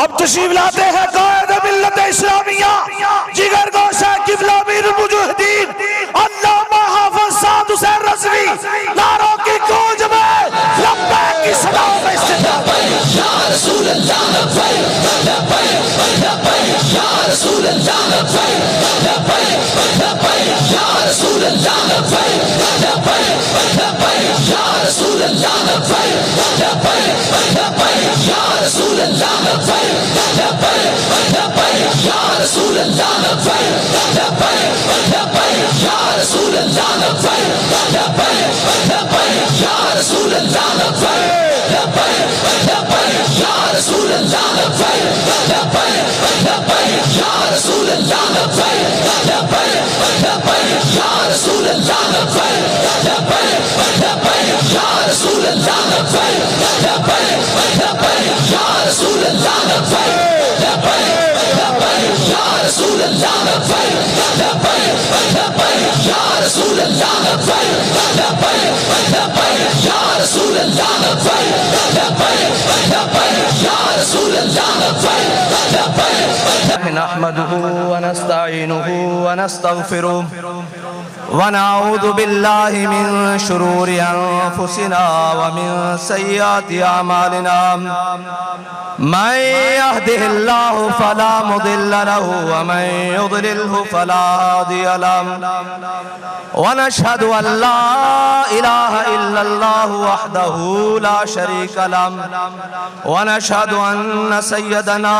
अब तशरीफ लाते हैं कायद मिल्लत इस्लामिया जिगर गोशा किबला मीर मुजाहिदीन अल्लामा हाफिज साद हुसैन रज़वी नारों की गूंज में लब्बैक की सदाओं में इस्तेमाल या रसूल अल्लाह लब्बैक लब्बैक लब्बैक या रसूल अल्लाह लब्बैक लब्बैक लब्बैक या रसूल अल्लाह लब्बैक लब्बैक लब्बैक या रसूल अल्लाह लब्बैक लब्बैक लब्बैक या रसूल अल्लाह लब्बैक लब्बैक लब्बैक या रसूल अल्लाह लब्बैक लब्बैक लब्बैक या रसूल अल्लाह लब्बैक लब्बैक लब्बैक या रसूल अल्लाह लब्बैक लब्बैक लब्बैक या रसूल अल्लाह लब्बैक लब्बैक लब्बैक या रसूल अल्लाह लब्बैक लब्बैक लब्बैक या रसूल अल्लाह लब्बैक लब्बैक लब्बैक या रसूल अल्लाह लब्बैक लब्बैक लब्बैक या रसूल अल्लाह लब्बैक लब्बैक लब्बैक या रसूल अल्लाह लब्बैक लब्बैक लब्बैक या रसूल अल्लाह लब्बैक लब्बैक लब्बैक या रसूल अल्लाह लब्बैक लब्बैक लब्बैक या रसूल अल्लाह लब्बैक लब्बैक नहमदुहु व नस्तईनुहु व नस्तगफिरुहु व नऊज़ु बिल्लाहि मिन शुरूरि अनफुसिना व मिन सय्यिआति अमालिना मन यहदिहिल्लाहु फला मुदिल्ल लहु व मन युद्लिल्हु फला हादिय लहु व नशहदु अन ला इलाहा इल्लल्लाहु वहदहु ला शरीका लहु व नशहदु अन्न सय्यदना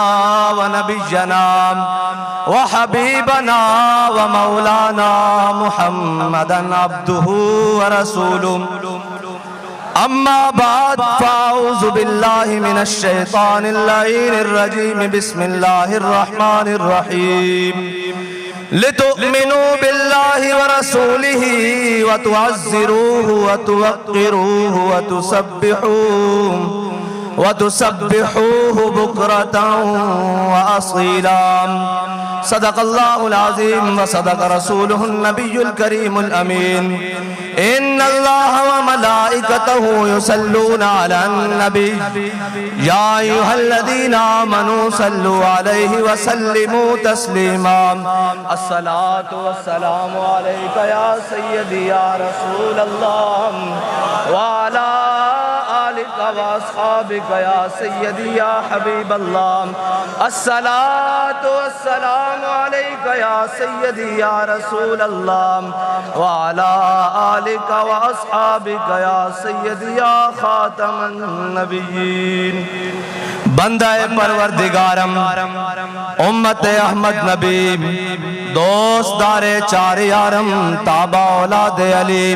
व नबिय्यना व हबीबना व मौलाना मुहम्मदन अब्दुहु व रसूलुहु अम्मा बाद फ़ाऊज़ु बिल्लाहि मिनश शैतानिर लईनिर रजीम बिस्मिल्लाहिर रहमानिर रहीम लितुमिनु बिल्लाहि व रसूलिहि व तुअज़्ज़िरूहु व तुवक़्क़िरूहु व तुसब्बिहूहु बुक्रतन व असीला सदक़ल्लाहुल अज़ीम व सदक़ रसूलुहुन नबियुल करीमुल अमीन इन्नल्लाहा व मलाइकतहु युसल्लूना अलन नबी या अय्युहल्लज़ीना आमनू सल्लु अलैहि व सल्लिमू तस्लीमा अस्सलातु वस्सलामु अलैका या सय्यदी या रसूलल्लाह व अला आलिका व अस्हाबिका या सय्यदी या हबीबल्लाह अस्सलातु वस्सलामु अलैका या सय्यदी या रसूलल्लाह व अला आलिका व अस्हाबिका या सय्यदी या खातमन नबिय्यीन बंदाए परवरदिगारम उम्मत अहमद नबी दोस्तदारे चार यारम ताबा औलाद अली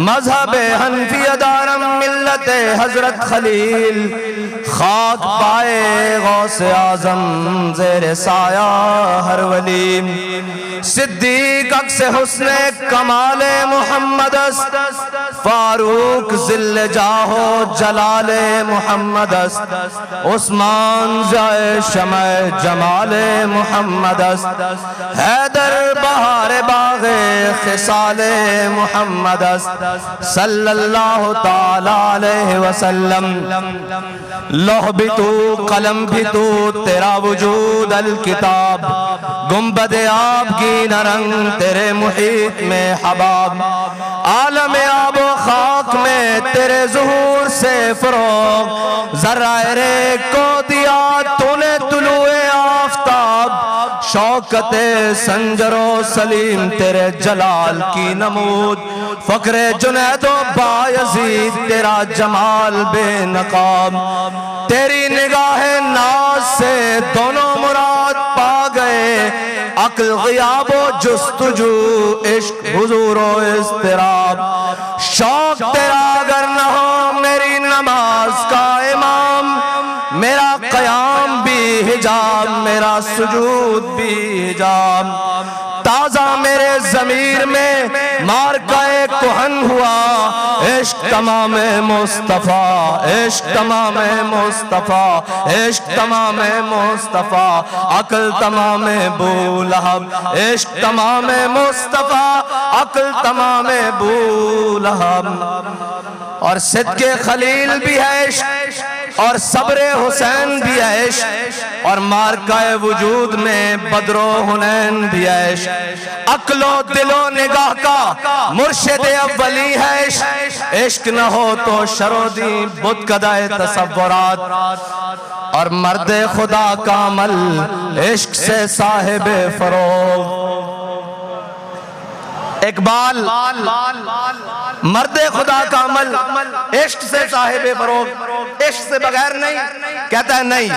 मजहब हनफिया दारम मिल्लत हजरत खलील खाक पाए गौसे आजम ज़ेरे साया हर वली सिद्दीक अक्से हुस्ने कमाले मोहम्मद फारूक जिल्ले जाहो जलाले मोहम्मद उस्मान जाए शमए जमाले मोहम्मद हैदर बहारे बागे खिसाले मोहम्मद सल्लल्लाहु ताला अलैहि वसल्लम लौह भी तू कलम भी तू तेरा वजूद अल किताब गुंबद आब की नरंग तेरे मुहीत में हबाब आलम आबो खाक में तेरे ज़ुहूर से फ़रोग़ ज़र्राए को दिया तूने तुलुए आफ़ताब शौकते संजरो सलीम तेरे जलाल की नमूद फ़क्रे जुनैदो बायज़ीद तेरा जमाल बेनकाब तेरी निगाहे नाज से दोनों मुराद पा गए अक्ल ग़ियाबो जुस्तुजू इश्क हुज़ूरो इज़्तिराब शौक तेरा अगर न हो मेरी नमाज का इमाम मेरा क़याम भी हिजाब मेरा सुजूद भी हिजाब ताज़ा मेरे ज़मीर में मार का एक कुहन हुआ इश्क तमाम मुस्तफ़ा इश्क तमाम मुस्तफ़ा इश्क तमाम मुस्तफ़ा अक्ल तमाम बूलहब इश्क तमाम मुस्तफ़ा अक्ल तमाम बूलहब और सिद्क़े खलील भी है इश्क और सब्रे हुसैन भी है इश्क और मारकाए वजूद में बदरो हुनैन भी ऐश। अक्लो दिलो निगाह का मुर्शिद अव्वली है इश्क। इश्क न हो तो शरोदी बुत कदाए तसव्वुरात। और मर्दे खुदा का अमल इश्क से साहिबे फरोग। इकबाल मर्दे खुदा का अमल इश्क से साहिबे फरोग। इश्क से बगैर नहीं। कहता है नहीं।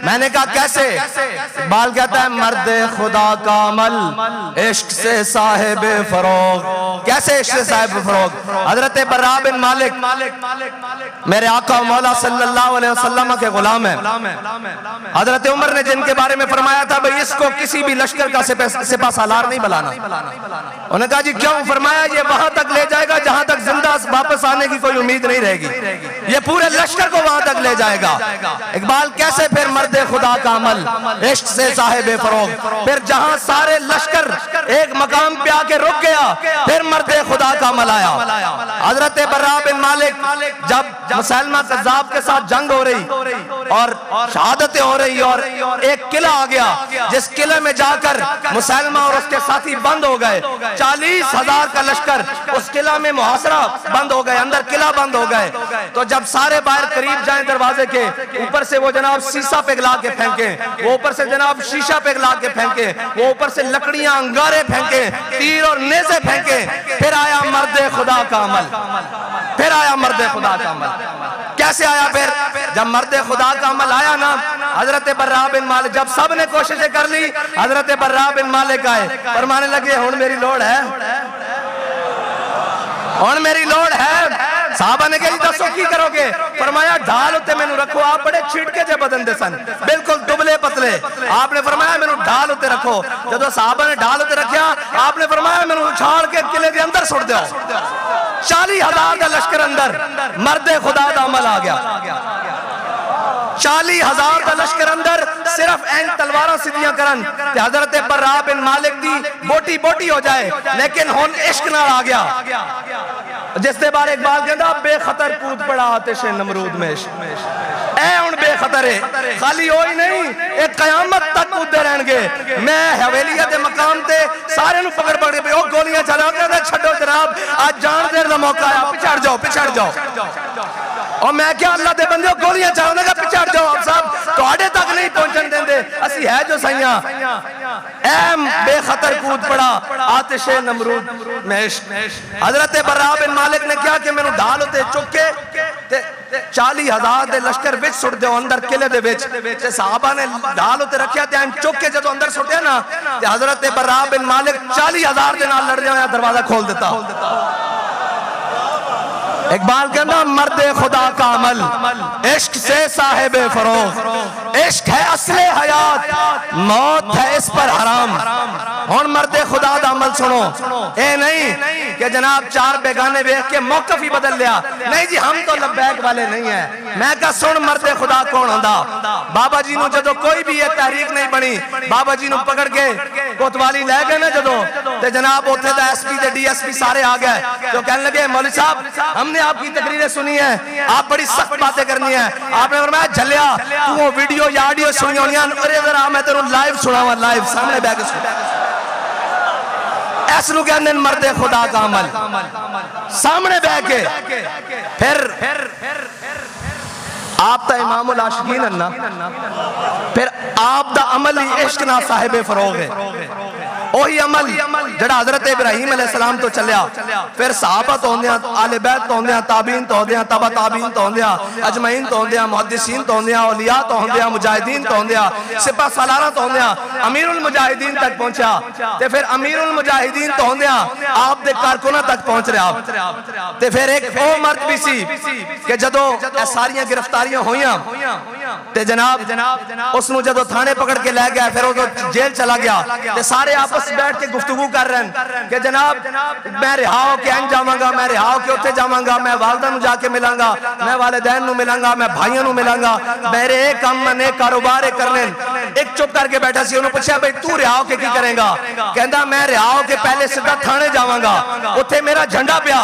मैंने कहा कैसे? इकबाल कहता है मर्दे खुदा का अमल इश्क से साहिबे फरोग। कैसे इश्क से साहिबे फरोग? हजरत बर्रा बिन मालिक मेरे आका मौला सल्लल्लाहु अलैहि वसल्लम के गुलाम है। हजरत उमर ने जिनके बारे में फरमाया था भाई इसको किसी भी लश्कर का सिपा सालार नहीं बनाना। उन्होंने कहा जी क्यों? फरमाया ये वहां तक ले जाएगा जहां तक जिंदा वापस आने की कोई उम्मीद नहीं रहेगी। ये पूरे लश्कर को वहां तक ले जाएगा। इकबाल कैसे? फिर मर्दे खुदा का अमल इश्क से साहिबे फरोग। फिर जहां सारे लश्कर एक मकाम पे आके रुक गया फिर मर्दे खुदा का अमल आया। हजरत बर्रा बिन मालिक जब मुसलमा कज़्ज़ाब के साथ जंग हो रही और शहादतें हो रही और एक किला आ गया जिस किले में जाकर मुसलमा और उसके साथी बंद हो गए। 40,000 का लश्कर उस किला में मुहासरा बंद हो गए, अंदर किला बंद हो गए। तो जब सारे बाहर करीब जाए दरवाजे के ऊपर से वो जनाब शीशा पिघला के फेंके, वो ऊपर से जनाब शीशा पिघला के फेंके, वो ऊपर से लकड़ियां अंगारे फेंके, तीर और नेज़े फेंके। फिर आया मर्दे खुदा का अमल। फिर आया मर्दे खुदा का अमल। कैसे आया? फिर जब मर्दे खुदा का अमल आया ना हजरत बर्रा बिन मालिक जब सब ने कोशिशें कर ली हजरत बर्रा बिन मालिक आए फरमाने लगे हुन मेरी लोड़ है, हुन मेरी लोड़ है। साहबा ने कहा दसो की करोगे? फरमाया ढाल उत्ते मैनू रखो। आप बड़े छिटके जे बदन दे सन, बिल्कुल दुबले पतले। आपने फरमाया मैनू ढाल उत्ते रखो। जदों साहबा ने ढाल उत्ते रखा आपने फरमाया मैनू उछाल के किले के अंदर सुट दो। 40,000 का लश्कर अंदर मर्दे खुदा का अमल आ गया। 40,000 का लश्कर अंदर सिर्फ एन तलवारा सीधियां करन ते हजरत बर्रा बिन मालिक दी बोटी बोटी हो जाए लेकिन हुन इश्क नाल आ गया। जिसके बारे इकबाल कहता बेखतर कूद पड़ा आतिशे नमरूद में इश्क। ऐ हुन बेखतर है। खाली हो ही नहीं एक कयामत तक कूदते रहणगे। मैं हवेलिया दे मकाम ते सारे नु पकड़ पकड़ के ओ गोलियां चला के छड्डो जनाब आज जान देर दा मौका है, पिछड़ जाओ पिछड़ जाओ। और मैं क्या अल्लाह दे बंदे गोलियां चलाने का पिछड़ जाओ। आप साहब तुहाडे तक नहीं पहुंचन देंदे असी है जो सैया। ऐ बेखतर कूद पड़ा आतिशे नमरूद में इश्क। हजरत बर्रा बिन मालिक ने क्या कि मैनू ढाल उते चुक के 40,000 दे लश्कर विच सुट दो अंदर किले दे विच। ते साहबा ने ढाल उते रखया ते चुक के जदों अंदर सुटिया ना ते हजरत बर्रा बिन मालिक 40,000 दे नाल लड़दे होया दरवाजा खोल दिता। इकबाल कहता मर्दे खुदा का अमल इश्क से साहिबे फरोग। इश्क है असले हयात, मौत है इस पर हराम। हुन मर्दे खुदा का अमल सुनो। ए नहीं कि जनाब चार बेगाने देख के मौकफ ही बदल लिया। नहीं जी हम तो लब्बैक वाले नहीं है। मैं कहा सुन मर्दे खुदा कौन होंदा? बाबा जी नु जदों कोई भी ये तहरीक नहीं बनी बाबा जी नु पकड़ के कोतवाली ले गए ना जदों ते जनाब उत्थे दा एसपी ते डीएसपी सारे आ गए तो कहने लगे मौलवी साहब हमने आपकी तकरीरें सुनी है, आप बड़ी सख्त बातें करनी है। आपने फरमाया झलिया तू वो वीडियो या ऑडियो सुनी होनी है, अरे जरा मैं तेरे लाइव सुनावा लाइव सामने बैठ के सुन। ऐसू कहते मर्दे खुदा का अमल सामने बह के। फिर आप ता इमामुल आशिकीन है ना, फिर आप दा अमल ही इश्क ना साहिबे फरोग है। वही अमल जड़ा हजरत इब्राहिम अलैहिस्सलाम तो चलिया, फिर सहाबा तो होंदियां, आले बैत तो होंदियां, ताबीन तो होंदियां, तबा ताबीन तो होंदियां, अजमईन तो होंदियां, मुहद्दिसीन तो होंदियां, औलिया तो होंदियां, मुजाहिदीन तो होंदियां, सिपा सालारा तो होंदियां, अमीरुल मुजाहिदीन तक पहुंचा। ते फिर अमीरुल मुजाहिदीन तो होंदियां आप दे कारकुना तक पहुंच रहा। ते फिर एक ओ मर्द भी सी कि जदों ए सारियां गिरफ्तारियां होईयां ते जनाब उसनु जदों थाने पकड़ के ले गया, फिर वो जेल चला गया ते सारे आपस बैठ के गुफ्तगू कर रहे हैं कि जनाब मैं रिहा होके एंज जावांगा, मैं रिहा होके उत्थे जावांगा, मैं वालदा नू जाके मिलांगा, मैं वालिदैन नू मिलांगा, मैं भाइयों नू मिलांगा, मेरे एक काम ने कारोबार करने। एक चुप करके बैठा सी, उन्होंने पूछा भाई तू रिहा होके की करेगा? कहंदा मैं रिहा होके पहले सीधा थाने जावांगा, उत्थे मेरा झंडा पिया,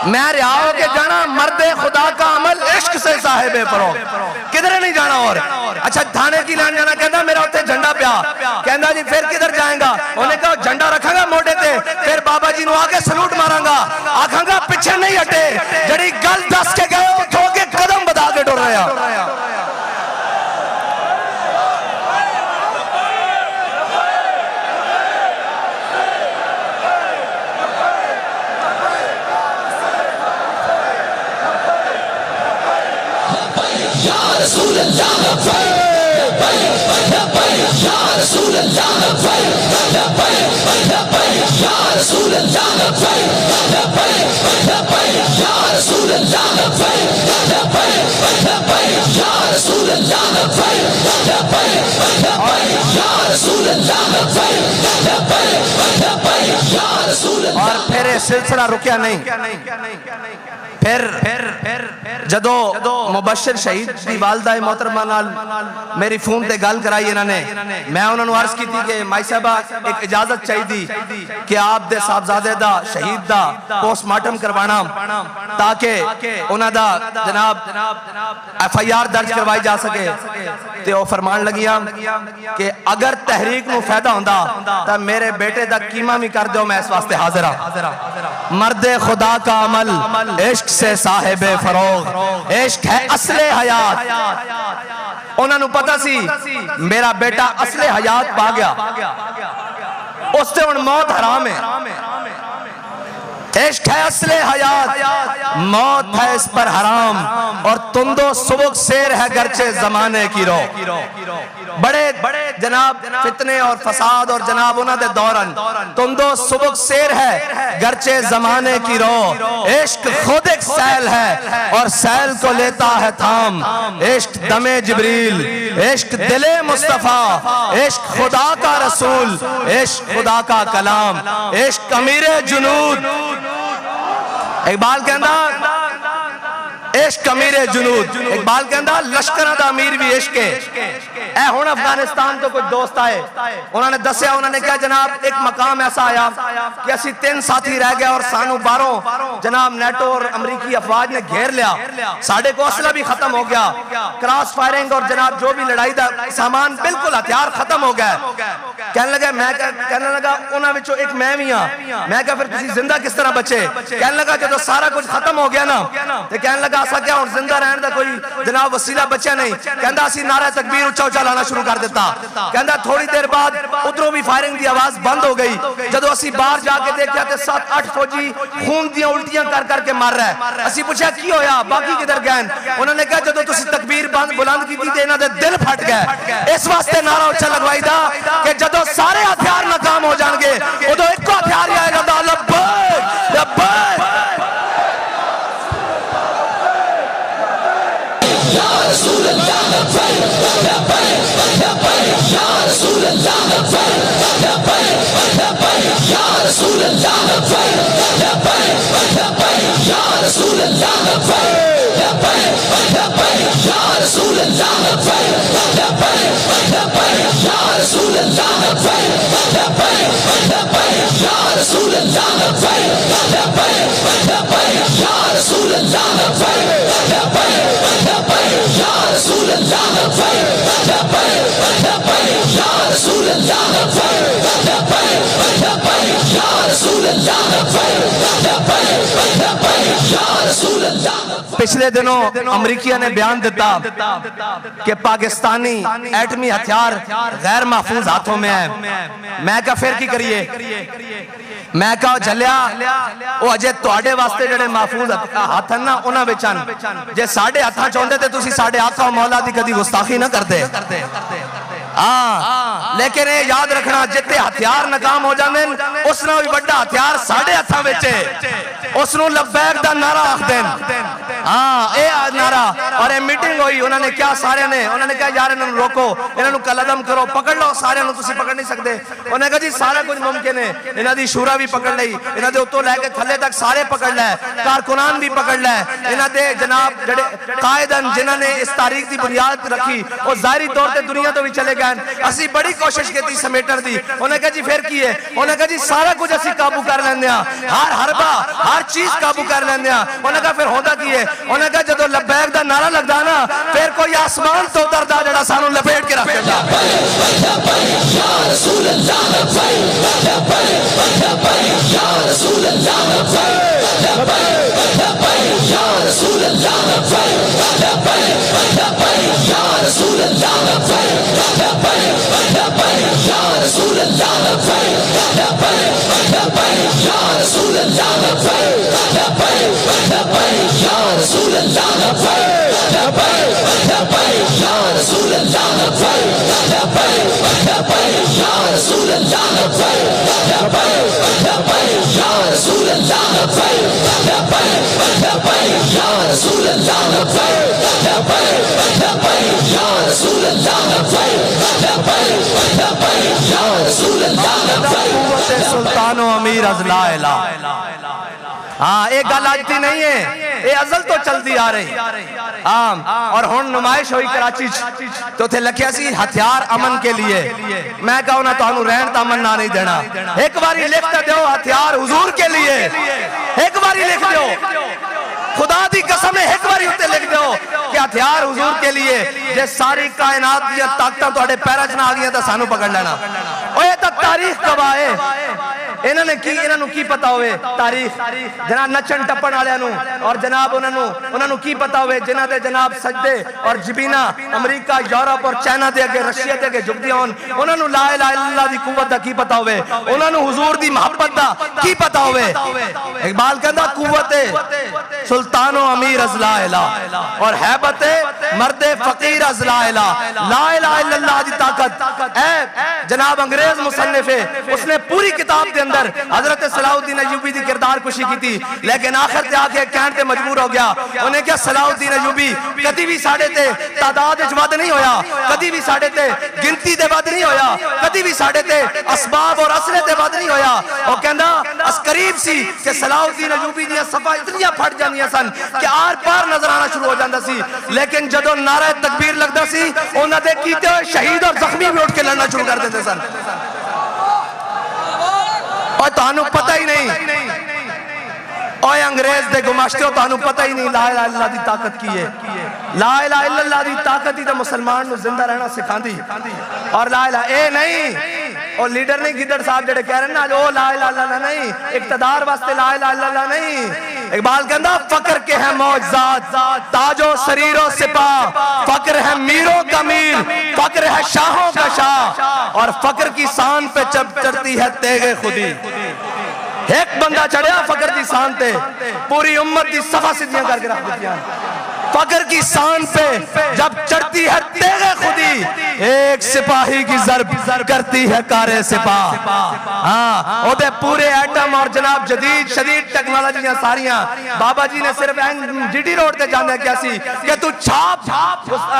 मैं रिहा होके जाना। मर्दे खुदा का अमल इश्क से साहिबे फरोग, किधरे नहीं जाना। और अच्छा थाने की लैन जाना, कहना मेरा उत्थे झंडा पिया, कहना जी फिर किधर जाएगा, उन्हें कहा झंडा रखांगा मोढे ते, फिर बाबा जी नु आके सलूट मारांगा, आखांगा पिछे नहीं हटे, जड़ी गल दस के गए उठो के कदम बधा के टुर रहे हैं। और फिर सिलसिला रुकिया नहीं। फिर जदों मुबशर शहीद की वालदा मोहतरमा नाल मेरी फोन ते गल कराई इन्होंने, मैं उन्होंने अर्ज की थी कि माई साहबा एक इजाजत चाहिए कि आप दे साहबजादे दा शहीद दा पोस्टमार्टम करवाना ताकि उन्हां दा जनाब FIR दर्ज करवाई जा सके। ते वो फरमान लगियां कि अगर तहरीक नूं फायदा हुंदा तां मेरे बेटे दा कीमा भी कर दो, मैं इस वास्ते हाजिर हां। मर्दे खुदा का अमल इश्क से साहिबे फरोग, इश्क है असले हयात। उन्होंने पता सी मेरा बेटा असले हयात पा गया, उससे हुण मौत हराम है। इश्क है असले हयात, मौत है इस पर हराम, और तुंदो सुबुक शेर है गर्चे जमाने की रो। बड़े बड़े जनाब फितने और फसाद और जनाब उन्हां दे दौरन तुंदो सुबुक शेर है गर्चे जमाने की रो। इश्क खुद एक सैल है और सैल को लेता है थाम, इश्क दमे जिब्रील, इश्क दिले मुस्तफा, इश्क खुदा का रसूल, इश्क खुदा का कलाम, इश्क अमीरे जुनूद। इकबाल कहंदा इश्क अमीरे जुनूद, इकबाल कहंदा लश्करां दा अमीर भी इश्क है। ए हुण अफगानिस्तान तो कुछ दोस्त आए, उन्होंने दसिया, उन्होंने कहा जनाब एक मकाम ऐसा आया कि असी 3 साथी रह गए और सानू बाहरों जनाब नेटो और अमरीकी अफवाज ने घेर लिया, साढ़े को असला भी खत्म हो गया, क्रॉस फायरिंग और जनाब जो भी लड़ाई का सामान बिल्कुल हथियार खत्म हो गया। कहने लगा, मैं कहने लगा उन्हां विचों एक मैं भी हाँ, मैं कहा फिर तुसीं जिंदा किस तरह बचे? कहने लगा जो सारा कुछ खत्म हो गया ना, तो कहने लगा असा क्या हुण जिंदा रहने का कोई जनाब वसीला बचा नहीं। कहंदा असीं नारा तकबीर उच्चा उच्चा लाना शुरू कर दिता। कहंदा थोड़ी देर बाद उधरों भी फायरिंग की आवाज बंद हो गई। जदों असीं बाहर जाके देखा तो 7-8 फौजी खून दी उल्टियां कर करके मर रहा है। असीं पूछा की होया, बाकी किधर गए? उन्होंने कहा जदों तुसीं तकबीर बुलंद की ते इन्हां दे दिल फट गए। इस वास्ते नारा उच्चा लगवाईदा कि जदों सारे हथियार नाकाम हो जाएंगे उदों एक हथियार ही आएगा, लब्बैक लब्बैक। या रसूल अल्लाह लब्बैक लब्बैक लब्बैक या रसूल अल्लाह लब्बैक लब्बैक लब्बैक या रसूल अल्लाह लब्बैक लब्बैक लब्बैक या रसूल अल्लाह लब्बैक लब्बैक लब्बैक या रसूल अल्लाह लब्बैक लब्बैक लब्बैक या रसूल अल्लाह लब्बैक लब्बैक लब्बैक या रसूल अल्लाह लब्बैक लब्बैक लब्बैक या रसूल अल्लाह लब्बैक लब्बैक लब्बैक या रसूल अल्लाह लब्बैक लब्बैक लब्बैक या रसूल अल्लाह लब्बैक लब्बैक लब्बैक या रसूल अल्लाह लब्बैक लब्बैक लब्बैक या रसूल अल्लाह। पिछले दिनों अमरीकिया ने बयान दिता कि पाकिस्तानी एटमी हथियार गैर महफूज हाथों में है। मैं क्या फिर की करिए? मैं कहा झलिया वो अजे तुहाडे वास्ते जेडे महफूज हाथ हैं ना उन्हां विच हन, जे साडे हाथां च होंदे ते तुसीं साडे आका मौला दी कदी गुस्ताखी ना करदे। हाँ, लेकिन ये याद रखना जिते हथियार नाकाम हो जाते उसना भी बड़ा हथियार साढ़े हाथों में उसनों लब्बैक दा नारा आखदे। हाँ ये नारा और ये मीटिंग हुई, उन्होंने क्या सारे ने उन्होंने कहा यार इन्हों रोको, इन्हों कलदम करो, पकड़ लो सारे तुम पकड़ नहीं सकते। उन्होंने कहा जी सारा कुछ मुमकिन है, इन्हों की शूरा भी पकड़ ली, इन्हों के उत्तों लैके थले तक सारे पकड़ लै, कारकुनान भी पकड़ लै, इन्हों के जनाब जड़े कायदन जिन्होंने इस तारीख की बुनियाद रखी वो जाहिरी तौर पर दुनिया तो भी चले गए। असी बड़ी कोशिश की समेटन की। उन्हें कहा जी फिर की है? उन्हें कहा जी सारा कुछ असी काबू कर लेंगे, हर हरबा हर चीज काबू कर लेंगे। उन्हें कहा फिर होता की है? उन्हें कहा जो लब्बैक दा नारा लगदा ना, फिर कोई आसमान तो उतरदा जड़ा सानू लपेट के रख देंदा। सुल्तानो अमीर अजला इला। हाँ, एक गल आज की नहीं है, ये अजल तो चलती आ रही। और हुण नुमाइश हुई कराची तो थे लिखिया सी हथियार अमन के लिए। मैं कहूँ ना तुहानू रहन ता अमन ना नहीं देना। एक बारी लिख दो हथियार हुजूर के लिए, एक बारी लिख दो, खुदा दी कसम है एक बारी उत्ते लिख दो कि हथियार हुजूर के लिए। जे सारी कायनात दी ताकतां तुहाडे पैरां च ना आ गईयां तां सानू पकड़ लेना। ओए तां तारीख गवाह है। इन्होंने की पता होवे तारीख, जनाब नचन टप्पन वालियां नू, और जनाब उन्होंने की पता होवे जिन्हां दे जनाब सजदे और जबीना अमरीका यूरोप और चाइना दे अगे रशिया दे अगे झुकदियां होन, उन्होंने ला इलाहा इल्लल्लाह दी कुव्वत दा की पता होवे, उन्होंने हुजूर दी मोहब्बत दा की पता होवे। इकबाल कहंदा कुव्वत सुल्तानो अमीर अजला इला और हैबत मर्दे फकीर अजला इला। ला इलाहा इल्लल्लाह दी ताकत ऐ जनाब अंग्रेज मुसन्निफ है, उसने पूरी किताब के अंदर हजरत सलाहुद्दीन अय्यूबी की किरदार कुशी की थी, लेकिन आखिर ते आके कहने ते मजबूर हो गया। उन्हें क्या सलाहुद्दीन अय्यूबी कभी भी साढ़े ते तादाद विच वध नहीं होया, कभी भी साढ़े ते गिनती ते वध नहीं होया, कभी भी साढ़े ते असबाब और असले ते वध नहीं होया। और कहंदा अस करीब सी कि सलाहुद्दीन अय्यूबी दी सफा इतनियां फट जांदियां सन कि आर पार नजर आना शुरू हो जांदा सी, लेकिन जदों नारा तकबीर लगदा सी उन्हां दे कीते होए शहीद और जख्मी भी उठ के लड़ना शुरू कर देंदे सन। और तानू पता ही नहीं, और अंग्रेज दे गुमाश्ते हो तानू पता ही नहीं ला इलाहा इल्लल्लाह दी ताकत की है। ला इलाहा इल्लल्लाह दी ताकत ही तो मुसलमान नू जिंदा रहना सिखांदी। और ला इलाहा ए नहीं, और लीडर नहीं गिदड़ साहब जेड़े कह रहे ना ओ ला इलाहा इल्लल्लाह नहीं, इक्तदार वास्ते ला इलाहा इल्लल्लाह नहीं। इकबाल कहंदा फक्र के है मौजज़ात ताजो सरीरो सिपा, फक्र है मीरों का मीर, फक्र है शाहों का शाह, और फक्र की शान पे चढ़ती है तेगे खुदी। एक बंदा चढ़िया फकर की शान पे पूरी उम्मत की सफा सिद्धियां करके रख दी। फकर की शान पे जब चढ़ती है तेगे खुदी, एक सिपाही की जरब करती है कारे सिपाह। हाँ, ओदे पूरे एटम और जनाब जदीद शदीद टेक्नोलॉजियां सारियां बाबा जी ने सिर्फ जीटी रोड ते जाने क्या सी कि तू छाप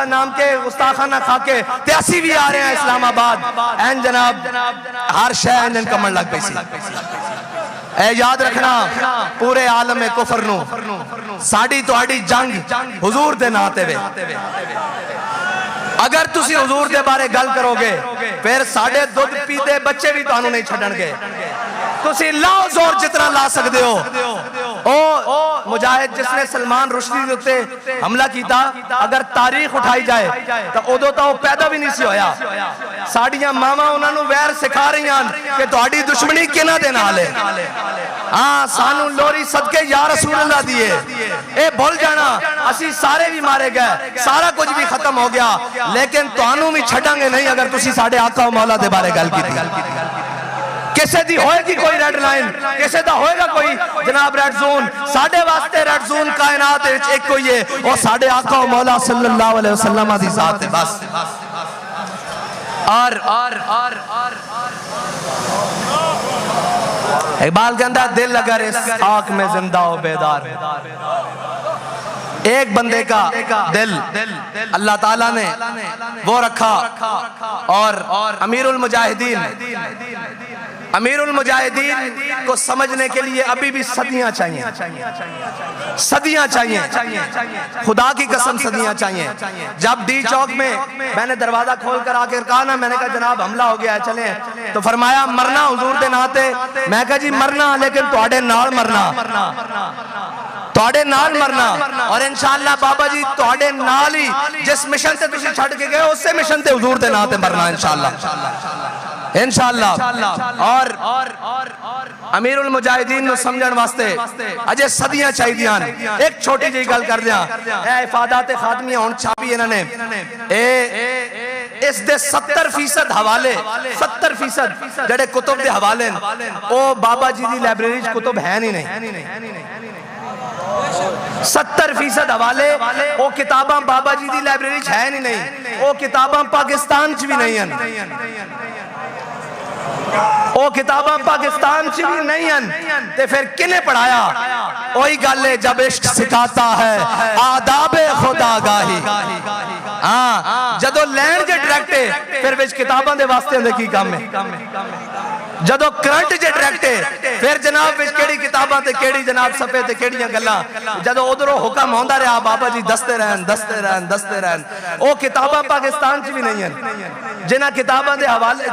नाम के गुस्ताखाना खा के ते असी भी आ रहे हैं इस्लामाबाद। एन जनाब हर शय एन कमन लग पई सी। ए याद रखना पूरे आलम में कुफर नू साड़ी तुहाडी जंग हुजूर दे नां ते वे। अगर तुसी हुजूर दे बारे गल करोगे फिर साडे दुध पीते बच्चे भी तुहानू नहीं छड्डणगे। तुसी लाओ जोर जितना ला सकते हो। ओ मुजाहिद जिसने सलमान रुश्दी दे उत्ते हमला किया, अगर तारीख उठाई जाए तो उदों तो पैदा भी नहीं सी होया। साड़ियां मावां उन्होंने वैर सिखा रही कि तुहाडी दुश्मनी किन्हां दे नाल है। हाँ, सानू लोरी सदके या रसूल अल्लाह दिए ए भूल जाना असी सारे भी मारे गए, सारा कुछ भी खत्म हो गया, लेकिन तुहानू भी छड्डांगे नहीं अगर तुसी साडे आका मौला दे बारे गल कीती। किसे दी होएगी कोई रेड लाइन, किसे दा होएगा कोई जनाब रेड जोन। साडे वास्ते रेड जोन कायनात विच एक कोई है, और साडे आका मौला सल्लल्लाहु अलैहि वसल्लम दी जात है बस। और इकबाल कहता दिल अगर इस आँख में जिंदा हो बेदार, एक बंदे का दिल अल्लाह ताला ने वो रखा। और अमीरुल मुजाहिदीन को समझने के लिए अभी भी सदियां चाहिए, सदियां चाहिए, खुदा की कसम सदियां चाहिए। जब डी चौक में मैंने दरवाजा खोल कर आकर कहा ना, मैंने कहा जनाब हमला हो गया है चले, तो फरमाया मरना हुजूर दे नाते। मैं कहा जी मरना, लेकिन तुहाडे नाल मरना, ਤੁਹਾਡੇ ਨਾਲ ਮਰਨਾ ਔਰ ਇਨਸ਼ਾਅੱਲਾ ਬਾਬਾ ਜੀ ਤੁਹਾਡੇ ਨਾਲ ਹੀ ਜਿਸ ਮਿਸ਼ਨ ਤੇ ਤੁਸੀਂ ਛੱਡ ਕੇ ਗਏ ਉਸੇ ਮਿਸ਼ਨ ਤੇ ਹਜ਼ੂਰ ਦੇ ਨਾਂ ਤੇ ਮਰਨਾ इंशाअल्लाह। और अमीरुल मुजाहिदीन ਨੂੰ ਸਮਝਣ ਵਾਸਤੇ ਅਜੇ ਸਦੀਆਂ ਚਾਹੀਦੀਆਂ ਹਨ। ਇੱਕ ਛੋਟੀ ਜਿਹੀ ਗੱਲ ਕਰ ਦਿਆਂ, ਇਹ ਇਫਾਦਾਤ ਖਾਤਮੀਆਂ ਹੁਣ ਛਾਪੀ ਇਹਨਾਂ ਨੇ, ਇਸ ਦੇ 70% ਹਵਾਲੇ 70% ਜਿਹੜੇ ਕੁਤਬ ਦੇ ਹਵਾਲੇ ਨੇ ਉਹ ਬਾਬਾ ਜੀ ਦੀ ਲਾਇਬ੍ਰੇਰੀ 'ਚ ਕੁਤਬ ਹੈ ਨਹੀਂ। 70% हवाले वो किताबां बाबा जी की लाइब्रेरी है नहीं, वो किताबां पाकिस्तान च भी नहीं हैं, वो किताबां पाकिस्तान च भी नहीं हैं, ते फिर किने पढ़ाया? वही गल है, जब इश्क सिखाता है आदाबे खुदागाही। हाँ, जदों लैंड जे डायरेक्ट है फिर विच किताबां दे वास्ते दे की काम है। जदों करंट जे डायरेक्ट है फिर जनाब विच केड़ी किताबां ते केड़ी जनाब सफे ते केड़ियां गल्लां। जदों उधरों हुक्म आंदा रहा बाबा जी दसते रहन वो किताबां पाकिस्तान च भी नहीं हैं, जिन्हां किताबां दे हवाले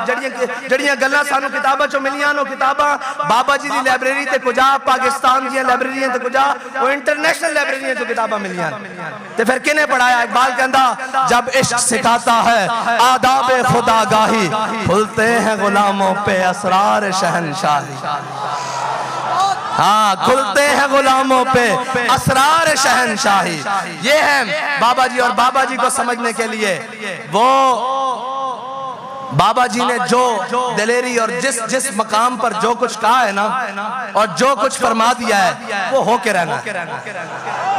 जड़ियां गल्लां सानू किताबां चों मिलियां वो किताबां बाबा जी दी लाइब्रेरी ते कुछ पाकिस्तान दी लाइब्रेरियां ते कुछ वो इंटरनेशनल लाइब्रेरियां चों किताबां मिलियां, ते फिर किने पढ़ाया? इकबाल कहंदा जब इश्क सिखाता है आदाबे खुदागाही, खुलते हैं गुलामों पे असरार शहनशाही। हाँ, खुलते हैं गुलामों पे असरार शहनशाही। ये है बाबा जी। और बाबा जी को समझने के लिए वो बाबा जी ने जो दिलेरी और जिस मकाम पर जो कुछ कहा है ना और जो कुछ फरमा दिया है वो होके रहना है,